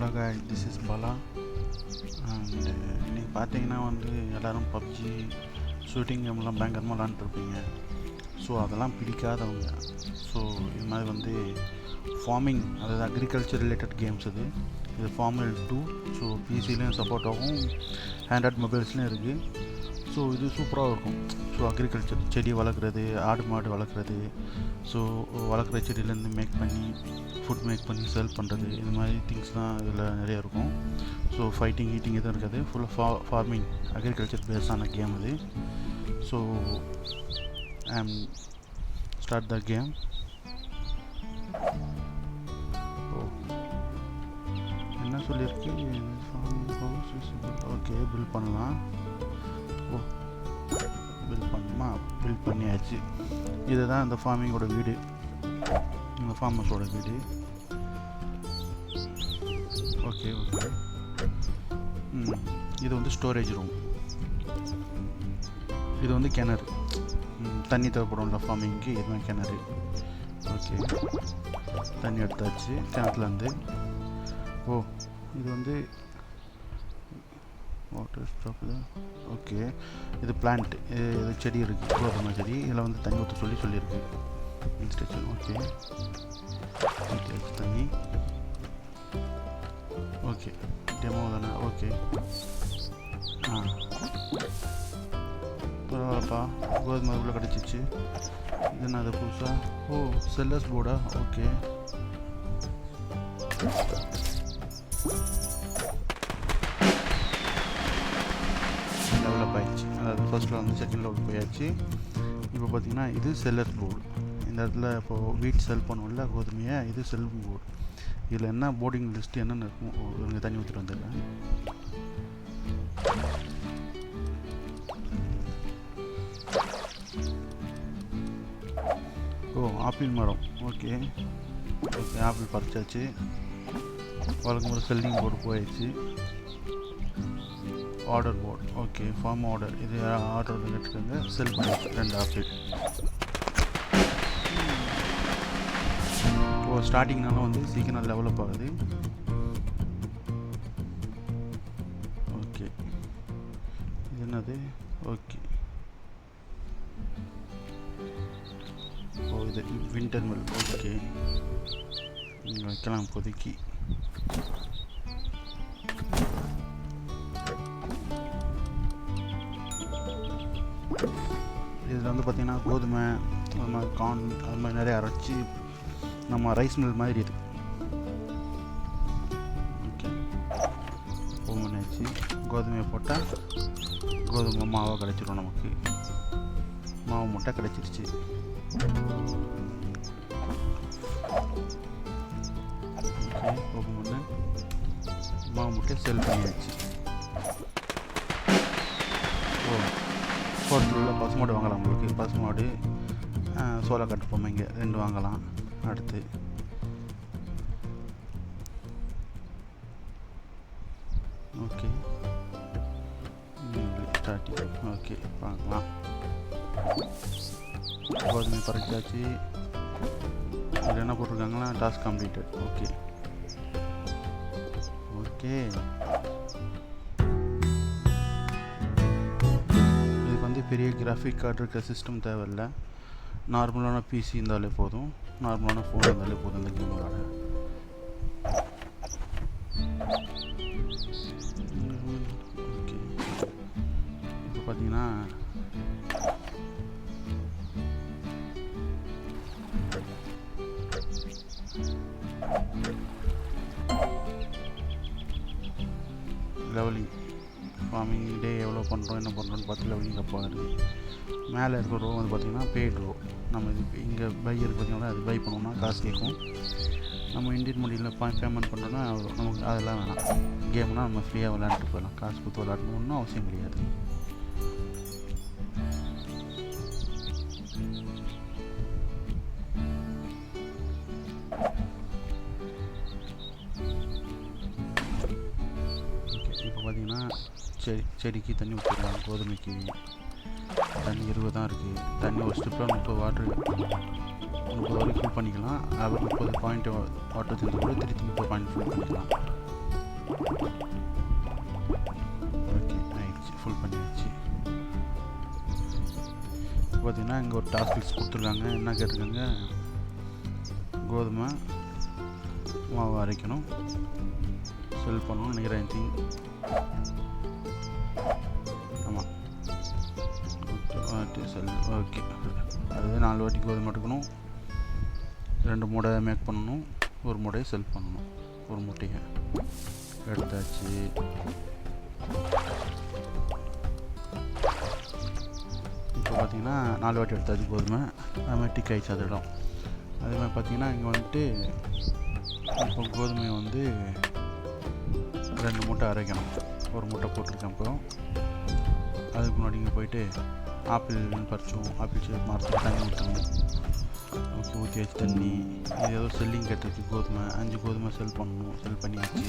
Hello காய், this is Bala. And இன்றைக்கி பார்த்தீங்கன்னா வந்து எல்லோரும் பப்ஜி ஷூட்டிங் கேம்லாம் பயங்கரமாக விளாண்டுருப்பீங்க. ஸோ அதெல்லாம் பிடிக்காதவங்க, ஸோ இது மாதிரி வந்து ஃபார்மிங், அதாவது அக்ரிகல்ச்சர் ரிலேட்டட் கேம்ஸ் இது ஃபார்மல் 2. ஸோ பிசிலையும் சப்போர்ட் ஆகும், ஆண்ட்ராய்ட் மொபைல்ஸ்லையும் இருக்குது. ஸோ இது சூப்பராக இருக்கும். ஸோ அக்ரிகல்ச்சர், செடி வளர்க்குறது, ஆடு மாடு வளர்க்குறது, ஸோ வளர்க்குற செடியிலேருந்து மேக் பண்ணி ஃபுட் மேக் பண்ணி சேல் பண்ணுறது, இது மாதிரி திங்ஸ்லாம் இதில் நிறைய இருக்கும். ஸோ ஃபைட்டிங் ஈட்டிங் எதுவும் இருக்காது, ஃபுல்லாக ஃபார்மிங் அக்ரிகல்ச்சர் பேஸ்டான கேம் இது. So start the game. என்ன சொல்லியிருக்கு? ஓகே, பில்ட் பண்ணலாம். பில்ட் பண்ணியாச்சு. இதுதான் இந்த ஃபார்மிங்கோட வீடு, இந்த ஃபார்மர்ஸோட வீடு. Okay okay. இது வந்து ஸ்டோரேஜ் ரூம். இது வந்து கிணறு, தண்ணி தேவைப்படும்ல ஃபார்மிங்க்கு, இதுதான் கிணறு. ஓகே, தண்ணி எடுத்தாச்சு கிணத்துலேருந்து. இது வந்து வாட்டர் ஸ்டாப்பில். ஓகே, இது பிளான்ட், இது செடி இருக்குது, கோதுமை செடி. இதில் வந்து தண்ணி ஊற்ற சொல்லியிருக்கு இன்ஸ்ட்ரக்ஷன். ஓகே, ஊற்றியாச்சு தண்ணி. ஓகே, டெமோ தானே. ஓகே, பரவாயில்லப்பா, கோதுமை உள்ள கிடச்சிச்சு. இது என்ன, அது புதுசாக? செல்லர்ஸ் போர்டா? ஓகே, டெவலப் ஆகிடுச்சு. அதாவது ஃபர்ஸ்ட்டில் வந்து செகண்ட் லெவல் போயாச்சு. இப்போ பார்த்திங்கன்னா இது செல்லர்ஸ் போர்டு. இந்த இடத்துல இப்போது வீட் செல் பண்ணுவோம்ல கோதுமையை, இது செல் போர்டு. இதில் என்ன போர்டிங் லிஸ்ட்டு என்னென்ன இருக்கும்? இங்கே தண்ணி ஊற்றிட்டு வந்துடுறேன். ஆப்பிள் மரம். ஓகே ஓகே, ஆப்பிள் பறிச்சாச்சு. வழக்கம் போது செல்லிங் போர்டு போயிடுச்சு. Order board. Okay, farm order. இது ஆர்டர் கேட்டுருக்காங்க, செல் பண்ணிடுச்சு 2 ஆப்பிள். ஸ்டார்டிங்னால வந்து சீக்கிரம் டெவலப் ஆகுது. ஓகே, இது என்னது? ஓகே, இது வின்டர் மில். ஓகே, இங்கே வைக்கலாம் இப்போதைக்கு. இதில் வந்து பார்த்திங்கன்னா கோதுமை, அது மாதிரி கார்ன், அது மாதிரி நிறைய அரைச்சி நம்ம ரைஸ் மில் மாதிரி இது. ஓகே, ஓப்பன் பண்ணியாச்சு. கோதுமையை போட்டால் கோதுமை மாவாக கிடச்சிடும் நமக்கு. மாவு முட்டை கிடச்சிருச்சு. ஓகே, ஓப்பன் பண்ண மாவு முட்டை செல் பண்ணியாச்சு. ஃபோர்த்தில் பசுமாடு வாங்கலாம். உங்களுக்கு பசுமாடு, சோளக்காட்டு பொம்மைங்க 2 வாங்கலாம். அடுத்து ஓகே, ஸ்டார்டிங். ஓகே, பார்க்கலாம். கோதுமை பறிச்சாச்சு. இதில் என்ன போட்டிருக்காங்களா? Task completed. ஓகே ஓகே, இதுக்கு வந்து பெரிய கிராஃபிக் கார்டு இருக்க சிஸ்டம் தேவையில்லை. நார்மலான பிசி இருந்தாலே போதும், நார்மலான ஃபோன் இருந்தாலே போதும் இந்த கேம் விளாட. ஓகே, இப்போ பார்த்தீங்கன்னா லெவலிங், ஃபார்மிங் டே எவ்வளோ பண்ணுறோம், என்ன பண்ணுறோன்னு பார்த்து லெவலிங் அப்பாக இருக்குது. மேலே இருக்கிற ரோ வந்து பார்த்திங்கன்னா பெய்ட் ரோ. நம்ம இது இங்கே பை இருக்குது பார்த்திங்கன்னா, அது பை பண்ணோம்னா காசு கேட்கும். நம்ம இந்தியன் மொழியில் பேமெண்ட் பண்ணுறோன்னா நமக்கு அதெல்லாம் வேணாம். கேம்னால் நம்ம ஃப்ரீயாக விளையாண்டுட்டு போயிடலாம். காசு கொடுத்து விளையாடணும்னு அவசியம் கிடையாது. இப்போ பார்த்திங்கன்னா செடிக்கு தண்ணி ஊற்றிடலாம். கோதுமைக்கு தண்ணி 20 தான் இருக்குது. தண்ணி ஒரு ஸ்ட்ரிப்பில் 30 வாட்டர் 30 வரைக்கும் ஃபில் பண்ணிக்கலாம். அப்புறம் 30 பாயிண்ட் வாட்டர் தண்ணி கூட திருப்பி 30 பாயிண்ட் ஃபில் பண்ணிக்கலாம். ஓகே ஆயிடுச்சு, ஃபுல் பண்ணிடுச்சு. பார்த்தீங்கன்னா இங்கே ஒரு டாஸ்க் கொடுத்துருக்காங்க. என்ன கேட்டிருக்காங்க, கோதுமை மாவு அரைக்கணும், செல் பண்ணணும் நினைக்கிறேன். திங் ஆமாம், செல். ஓகே, அதுவே 4 வாட்டி கோதுமை எடுக்கணும், 2 மூடை மேக் பண்ணணும், ஒரு மூடையை செல் பண்ணணும். ஒரு மூட்டையை எடுத்தாச்சு. இப்போ பார்த்தீங்கன்னா 4 வாட்டி எடுத்தாச்சு கோதுமை. அது மாதிரி டிக் ஆகிடுச்சு அது இடம். அதே மாதிரி பார்த்தீங்கன்னா இங்கே வந்துட்டு இப்போ கோதுமையை வந்து 2 மூட்டை அரைக்கணும். ஒரு மூட்டை போட்டிருக்கேன். இப்போ அதுக்கு முன்னாடி இங்கே போயிட்டு ஆப்பிள் பறிச்சோம், ஆப்பிள் மரத்தில் தண்ணி ஊற்றணும். ஓகே, ஊற்றி வச்சு தண்ணி. இது ஏதோ செல்லிங் கேட்டிருக்கு. கோதுமை 5 கோதுமை செல் பண்ணணும். செல் பண்ணியாச்சு.